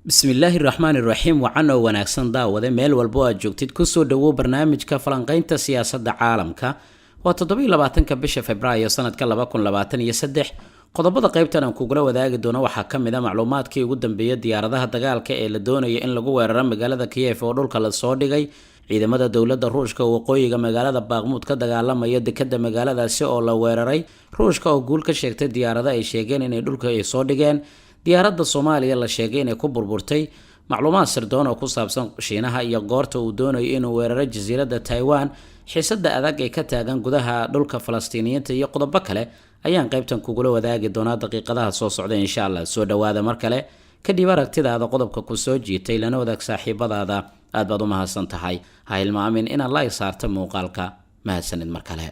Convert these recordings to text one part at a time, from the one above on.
bismillaahi raxmaani raxiim wacan oo wanaagsan daawade meel walbo aad joogtid kusoo dhawow barnaamijka falanqaynta siyaasadda caalamka waa 27 bisha Febraayo sanadka 2023 qodobada qaybtan aan kugula wadaagi doono waxaa ka mid ah macluumaadkii ugu dambeeyay diyaaradaha dagaalka ee la doonayay in lagu weeraro magaalada Kiev oo dhulka la soo dhigay ciidamada dawladda Ruushka oo waqooyiga magaalada Bakhmut ka dagaalamaya dekedda magaaladaasi oo la weeraray Ruushka oo guul ka sheegtay diyaaradaha ay sheegeen inay dhulka ay soo dhigeen diyaaradda Soomaaliya la sheegay inay ku burburtay macluumaad sirdoon oo ku saabsan Shiinaha iyo goorta uu doonayo inuu weeraro jasiiradda Taiwan xiisadda adag ee ka taagan gudaha dhulka Falastiiniyiinta iyo qodobo kale ayaan qaybtan kugula wadaagi doonaa daqiiqadaha soo socda insha Allah soo dhawaada mar kale kadib aragtidaada qodobka ku soo jiitay lana wadaag saaxiibadaada aad baad u mahadsan tahay ha hilmaamin inaad like saarto muuqaalka mahadsanid mar kale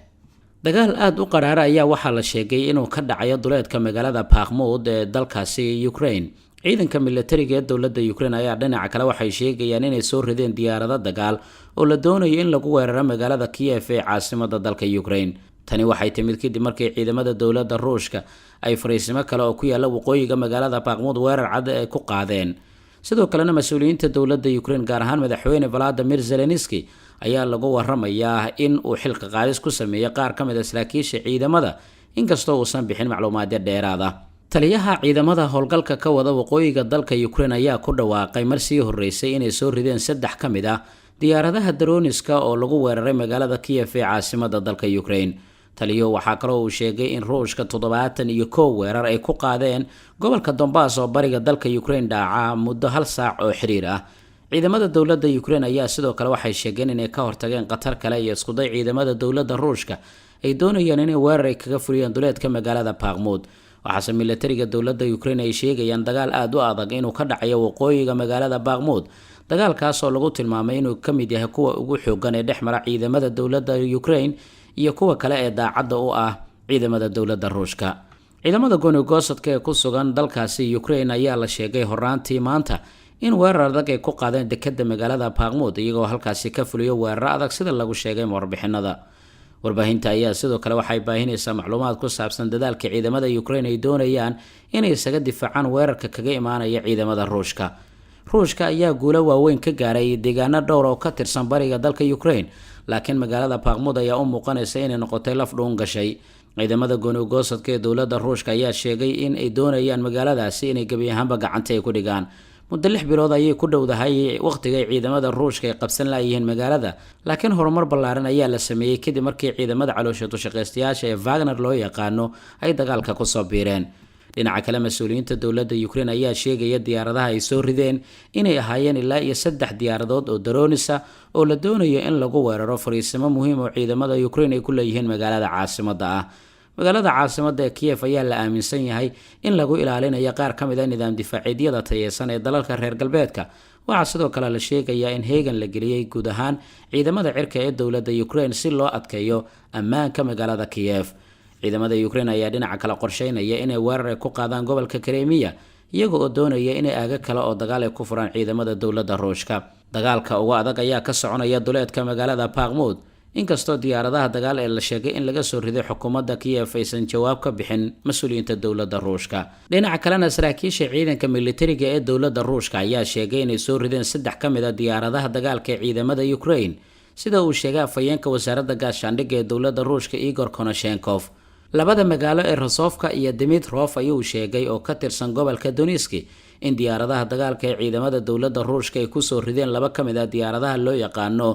dagaal aad u qaraara ayaa waxaa la sheegay inuu ka dhacayo duleedka magaalada Bakhmut ee dalkaasi Ukraine ciidanka militariga ee dawladda Ukraine ayaa dhinaca kale waxay sheegayaan inay soo rideen diyaarado dagaal oo la doonayo in lagu weeraro magaalada Kiev ee caasimadda dalka Ukraine tani waxay timid kadib markii ciidamada dawladda Ruushka ay fariisimo kale oo ku yaala waqooyiga magaalada Bakhmut weerar cad ay ku qaadeen sidoo kalena mas'uuliyiinta dawladda Ukraine gaar ahaan madaxweyne Volodymyr Zelensky ayaa lagu waramayaa in uu xilka qaadis ku sameeyay qaar ka mid ah saraakiisha ciidamada inkastoo uusan bixin macluumaadyo dheeraad ah taliyaha ciidamada howlgalka ka wada waqooyiga dalka Ukraine ayaa ku dhawaaqay mar sii horeysay inay soo rideen 3 ka mid ah diyaaradaha droniska oo lagu weeraray magaalada Kiev ee caasimadda dalka Ukraine taliyaha waxaa kaloo uu sheegay in Ruushka 71 weerar ay ku qaadeen gobolka Donbass oo bariga dalka Ukraine dhaca muddo 1 saac oo xiriir ah ciidamada dawladda Ukraine ayaa sidoo kale waxay sheegeen inay ka hortageen qatar kale iyo isku day ciidamada dawladda Ruushka ay doonayaan inay weerar ay kaga fuliyaan duleedka magaalada Bakhmut waxaase militariga dawladda Ukraine ay sheegayaan dagaal aad u adag inuu ka dhacayo waqooyiga magaalada Bakhmut dagaalkaas oo lagu tilmaamay inuu ka mid yahay kuwa ugu xooggan ee dhexmara ciidamada dawladda Ukraine iyo kuwa kale ee daacadda u ah ciidamada dawladda Ruushka ciidamada gooni-goosadka ee ku sugan dalkaasi Ukraine ayaa la sheegay horaantii maanta in weerar adag ay ku qaadeen dekedda magaalada Bakhmut iyagoo halkaasi ka fuliyo weerar adag sida lagu sheegay warbixinada warbaahinta ayaa sidoo kale waxay baahinaysaa macluumaad ku saabsan dadaalka ciidamada Ukraine ay doonayaan inay isaga difaacaan weerarka kaga imaanaya ciidamada Ruushka ayaa guulo waaweyn ka gaaray deegaano dhowr oo ka tirsan bariga dalka Ukraine laakiin magaalada Bakhmut ayaa u muuqanaysa inay noqotay laf dhuun gashay ciidamada gooni-goosadka ee dawladda Ruushka ayaa sheegay in ay doonayaan magaaladaasi inay gabi ahaanba gacanta ay ku dhigaan muddo 6 bilood ayay ku dhowdahay waqtiga ciidamada Ruushka ay qabsan laayeen magaalada laakiin horumar ballaaran ayaa la sameeyay kadib markii ciidamada caloosha shaqaystayaasha ee Wagner loo yaqaano ay dagaalka ku soo biireen dhinaca kale mas'uuliyiinta dawladda Ukraine ayaa sheegaya diyaaradaha ay soo rideen inay ahaayeen ilaa iyo 3 diyaaradood oo droonisa oo la doonayo in lagu weeraro fariisimo muhiim oo ciidamada Ukraine ay ku leeyihiin magaalada caasimadda ah magaalada caasimadda ee Kiev ayaa la aaminsan yahay in lagu ilaalinayo qaar ka mid ah nidaam difaaciyeedyada tayeysan ee dalalka reer galbeedka waxaa sidoo kale la sheegayaa in heegan la geliyay guud ahaan ciidamada cirka ee dawladda Ukraine si loo adkeeyo ammaanka magaalada Kiev ciidamada Ukraine ayaa dhinaca kale qorsheynaya inay weerar ay ku qaadaan gobolka Crimea iyagoo oo doonaya inay aaga kale oo dagaal ay ku furaan ciidamada dawladda Ruushka dagaalka ugu adag ayaa ka soconaya duleedka magaalada Bakhmut inkastoo diyaaradaha dagaal ee la sheegay in laga soo riday xukuumadda Kiev aysan jawaab ka bixin mas'uuliyiinta dawladda Ruushka dhinaca kalena saraakiisha ciidanka militariga ee dawladda Ruushka ayaa sheegay inay soo rideen 3 ka mid ah diyaaradaha dagaalka ee ciidamada Ukraine sida uu sheegay afhayeenka wasaaradda gaashaandhigga ee dawladda Ruushka Igor Konashenkov labada magaalo ee Rostovka iyo Dmitrov ayuu sheegay oo ka tirsan gobolka Donetsk in diyaaradaha dagaalka ee ciidamada dawladda Ruushka ay ku soo rideen 2 ka mid ah diyaaradaha loo yaqaano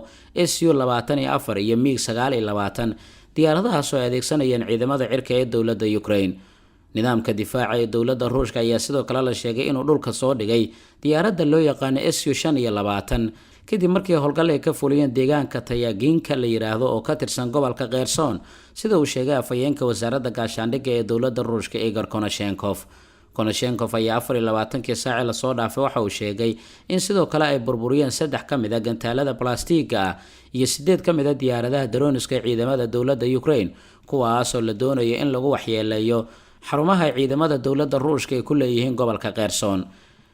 Su-24 iyo MiG-29 diyaaradahaas oo adeegsanayeen ciidamada cirka ee dawladda Ukraine nidaamka difaaca ee dawladda Ruushka ayaa sidoo kale la sheegay inuu dhulka soo dhigay diyaaradda loo yaqaano Su-25 kadib markii howlgal ay ka fuliyeen deegaanka Tayaginka la yiraahdo oo ka tirsan gobolka Kherson sida uu sheegay afhayeenka wasaaradda gaashaandhigga ee dawladda Ruushka Igor Konashenkov ayaa 24 saac la soo dhaafay waxa uu sheegay in sidoo kale ay burburiyeen 3 ka mid ah gantaalada plastiga ah iyo 8 ka mid ah diyaaradaha droniska ee ciidamada dawladda Ukraine kuwaas oo la doonayo in lagu waxyeeleeyo xarumaha ciidamada dawladda Ruushka ay ku leeyihiin gobolka Kherson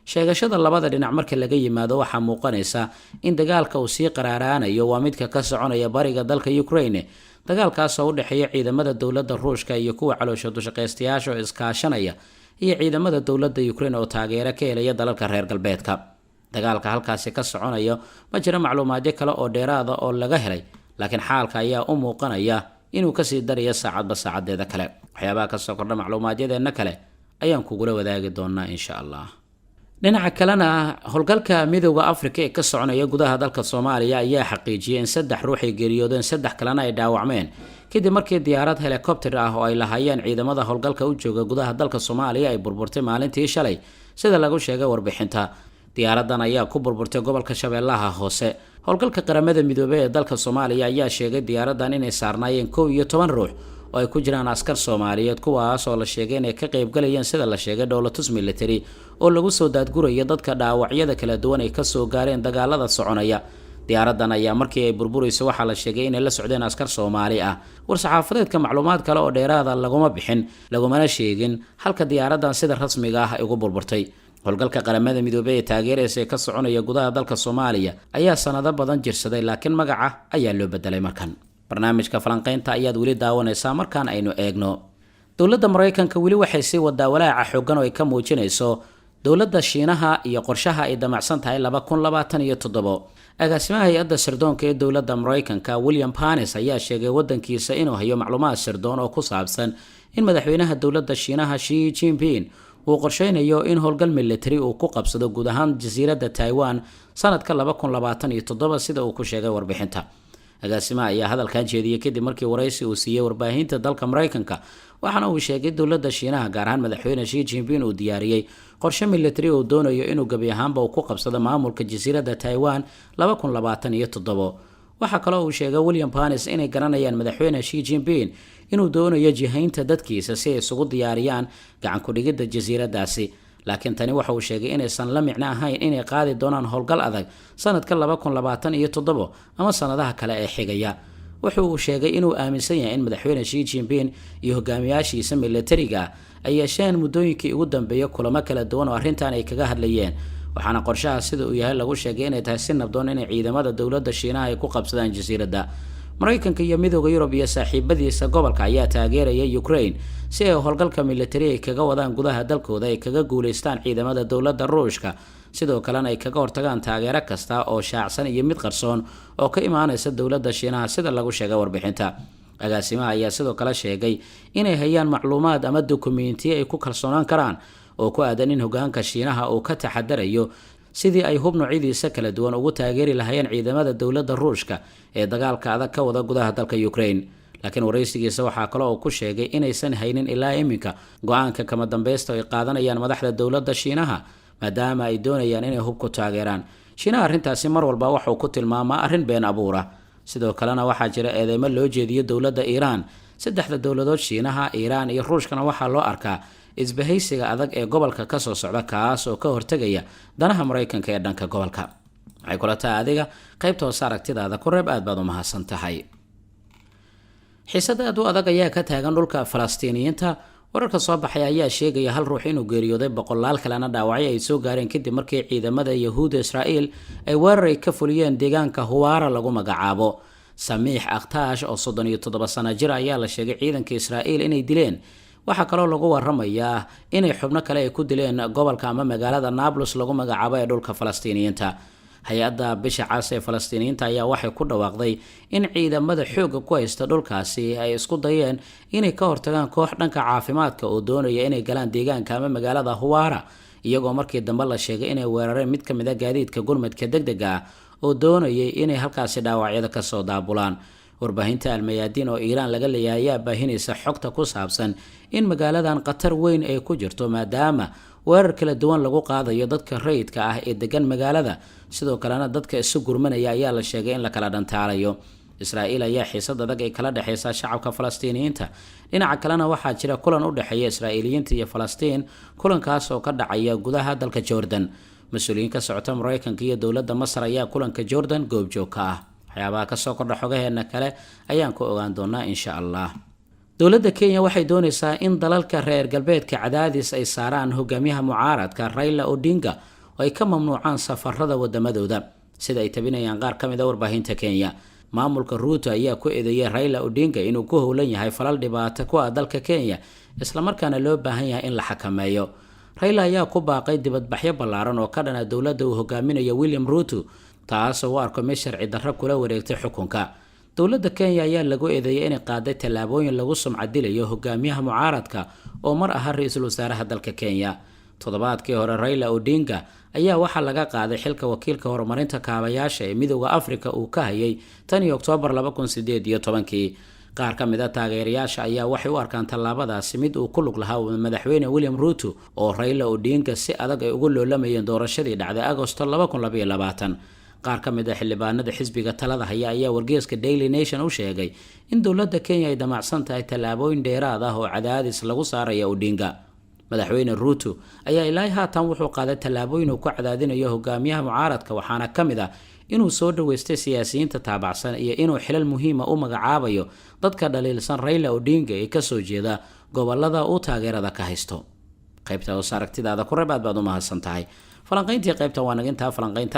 sheegashada labada dhinac marka laga yimaado waxa muuqanaysa in dagaalka uu sii qaraaraanayo waa midka ka soconaya bariga dalka Ukraine dagaalkaas oo u dhaxeeya ciidamada dawladda Ruushka iyo kuwa caloosha shaqaystayaasha oo iskaashanaya iyo ciidamada dowladda Ukraine oo taageero ka helaya dalalka reer galbeedka. Dagaalka halkaasi ka soconayo ma jira macluumaadyo kale oo dheeraad ah oo laga helay, laakiin xaalka ayaa u muuqanaya inuu ka sii darayo saacadba saacadeeda kale. Waxyaabaha ka soo kordha macluumaadyadeena kale ayaan kugula wadaagi doonaa insha Allah. dhinaca kalena howlgalka midowga Afrika ee ka soconaya gudaha dalka Soomaaliya ayaa xaqiijiyay in 3 ruux ay geeriyoodeen, 3 kalena ay dhaawacmeen kadib markii diyaarad helicopter ah oo ay lahaayeen ciidamada howlgalka u jooga gudaha dalka Soomaaliya ay burburtay maalintii shalay sida lagu sheegay warbixinta. Diyaaradan ayaa ku burburtay gobolka Shabeellaha Hoose. Howlgalka qaramada midoobay ee dalka Soomaaliya ayaa sheegay diyaaradan inay saarnaayeen 11 ruux oo ay ku jiraan askar Soomaaliyeed kuwaas oo la sheegay inay ka qayb galayeen sida la sheegay dowladda military oo lagu soo daadguraya dadka dhaawacyada kala duwan ay ka soo gaareen dagaalada soconaya. Diyaaradan ayaa markii ay burburayso waxaa la sheegay inay la socdeen askar Soomaali ah. War-saxaafadeedka macluumaad kale oo dheeraad ah laguma bixin, lagumana sheegin halka diyaaradan sida rasmiga ah ay ugu burburtay. howlgalka qaramada midoobay ee taageeraysa ka soconaya gudaha dalka Soomaaliya ayaa sanado badan jirsaday, laakiin magaca ayaa loo bedelay markan. barnaamijka falanqaynta ayaad weli daawanaysaa. Markaan aynu eegno dowladda Mareykanka weli waxay sii wadaa walaaca xooggan oo ay ka muujinayso dowladda Shiinaha iyo qorshaha ay damacsan tahay 2027. agaasimaha hay-adda sirdoonka ee dowladda Mareykanka William Panis ayaa sheegay wadankiisa inuu hayo macluumaad sirdoon oo ku saabsan in madaxweynaha dowladda Shiinaha Xi Jinping uu qorsheynayo in howlgal military uu ku qabsado guud ahaan jasiiradda Taiwan sanadka 2027 sida uu ku sheegay warbixinta. agaasimaha ayaa hadalkan jeediyay kadib markii waraysi uu siiyay warbaahinta dalka Mareykanka, waxaana uu sheegay dowladda Shiinaha gaar ahaan madaxweyne Xi Jinping uu diyaariyay qorshe military oo doonayo inuu gabi ahaanba uu ku qabsado maamulka jasiiradda Taiwan 2027. waxa kale oo uu sheegay William Panis inay garanayaan madaxweyne Xi Jinping inuu doonayo jihaynta dadkiisa si ay isugu diyaariyaan gacan ku dhigidda jasiiraddaasi, laakiin tani waxa uu sheegay inaysan la micno ahayn inay qaadi doonaan howlgal adag sanadka 2027 ama sanadaha kale ee xigaya. wuxuu uu sheegay inuu aaminsan yahay in madaxweyne Xi Jinping iyo hogaamiyaashiisa militariga ay yeesheen muddooyinkii ugu dambeeyay kulamo kala duwan oo arrintan ay kaga hadlayeen, waxaana qorshaha sida uu yahay lagu sheegay inay tahay si nabdoon inay ciidamada dowladda Shiinaha ay ku qabsadaan jasiiradda. Mareykanka iyo midowga Yurub iyo saaxiibadiisa gobolka ayaa taageeraya Ukraine si ay howlgalka military ay kaga wadaan gudaha dalkooda ay kaga guuleystaan ciidamada dowladda Ruushka, sidoo kalena ay kaga hortagaan taageero kasta oo shaacsan iyo mid qarsoon oo ka imaanaysa dowladda Shiinaha sida lagu sheegay warbixinta. agaasimaha ayaa sidoo kale sheegay inay hayaan macluumaad ama dukumeentiyo ay ku kalsoonaan karaan oo ku aadan in hogaanka Shiinaha uu ka taxadarayo sidii ay hub noocyadiisa kala duwan ugu taageeri lahaayeen ciidamada dowladda Ruushka ee dagaalka adag ka wada gudaha dalka Ukraine. laakiin waraysigiisa waxaa kale oo ku sheegay inaysan haynin ilaa iminka go'aanka kama dambaysta ay qaadanayaan madaxda dowladda Shiinaha maadaama ay doonayaan inay hub ku taageeraan. Shiinaha arrintaasi mar walba wuxuu ku tilmaamaa arrin been abuur ah. sidoo kalena waxaa jira eedeymo loo jeediyo dowladda Iiraan. saddexda dowladood Shiinaha, Iiraan iyo Ruushkana waxaa loo arkaa isbahaysiga adag ee gobolka ka soo socda kaas oo ka hortagaya danaha Mareykanka ee dhanka gobolka. waxay kula tahay adiga qaybta hoose aragtidaada ku reeb, aad baad u mahadsan tahay. xiisad aad u adag ayaa ka taagan dhulka Falastiiniyiinta. wararka soo baxay ayaa sheegaya hal ruux inuu geeriyooday, boqolaal kalena dhaawacyo ay soo gaareen kadib markii ciidamada Yahuudda Israa'iil ay weerar ay ka fuliyeen deegaanka Huwaara lagu magacaabo. Samiix Akhtaash oo 37 sano jir ayaa la sheegay ciidanka Israa'iil inay dileen. waxaa kaloo lagu waramayaa inay xubno kale ay ku dileen gobolka ama magaalada Nablus lagu magacaabo ee dhulka Falastiiniyiinta. hay-adda bisha cas ee Falastiiniyiinta ayaa waxay ku dhawaaqday in ciidamada xoogga ku haysta dhulkaasi ay isku dayeen inay ka hortagaan koox dhanka caafimaadka oo doonaya inay galaan deegaanka ama magaalada Huwaara, iyagoo markii dambe la sheegay inay weerareen mid ka mid ah gaadiidka gurmadka degdega ah oo doonayay inay halkaasi dhaawacyada ka soo daabulaan. warbaahinta Al-Mayadin oo Iiraan laga leeyahay ayaa baahinaysa xogta ku saabsan in magaaladan qatar weyn ay ku jirto maadaama weerar kala duwan lagu qaadayo dadka rayidka ah ee degan magaalada, sidoo kalena dadka isu gurmanaya ayaa la sheegay in la kala dhantaalayo. Israa'iil ayaa xiisad adag ay kala dhaxaysa shacabka Falastiiniyiinta. dhinaca kalena waxaa jira kulan u dhaxeeya Israa'iiliyiinta iyo Falastiin, kulankaas oo ka dhacaya gudaha dalka Jordan. mas-uuliyiin ka socota Mareykanka iyo dowladda Masar ayaa kulanka Jordan goobjoog ka ah. waxyaabaha ka soo kordha xogaheena kale ayaan ku ogaan doonaa insha Allah. dowladda Kenya waxay doonaysaa in dalalka reer galbeedka cadaadis ay saaraan hogaamiyaha mucaaradka Raila Odinga oo ay ka mamnuucaan safarada wadamadooda, sida ay tabinayaan qaar ka mid ah warbaahinta Kenya. maamulka Ruto ayaa ku eedeeyay Raila Odinga inuu ku howlan yahay falal dhibaato ku ah dalka Kenya isla markaana loo baahan yahay in la xakameeyo. Raila ayaa ku baaqay dibadbaxyo ballaaran oo ka dhana dowladda uu hogaaminayo William Ruto taas oo arko mid sharci darro kula wareegtay xukunka. dowladda Kenya ayaa lagu eedeeyay inay qaaday tallaabooyin lagu sumcadilayo hogaamiyaha mucaaradka oo mar aha ra'iisul wasaaraha dalka Kenya. Toddobaadkii hore Raila Odinga ayaa waxaa laga qaaday xilka wakiilka horumarinta kaabayaasha ee Midowga Afrika uu ka hayay tan iyo Oktoobar 2018. qaar ka mid ah taageerayaasha ayaa waxay u arkaan tallaabadaasi mid uu ku lug lahaa madaxweyne William Ruto oo Raila Odinga si adag ay ugu loolamayeen doorashadii dhacday Agoosto 2022. qaar ka mid ah xildhibaanada xisbiga talada haya ayaa wargeyska Daily Nation u sheegay in dowladda Kenya ay damacsan tahay tallaabooyin dheeraad ah oo cadaadis lagu saarayo Odinga. madaxweyne Ruto ayaa ilaa haatan wuxuu qaaday tallaabooyin uu ku cadaadinayo hogaamiyaha mucaaradka waxaana ka mid ah inuu soo dhaweystay siyaasiyiinta taabacsan iyo inuu xilal muhiim ah u magacaabayo dadka dhaliilsan Raila Odinga ee ka soo jeeda gobolada uu taageerada ka haysto. qaybta hoos aragtidaada ku reeb aad baad u mahadsantahay. falanqayntii qaybta waa naginta falanqaynta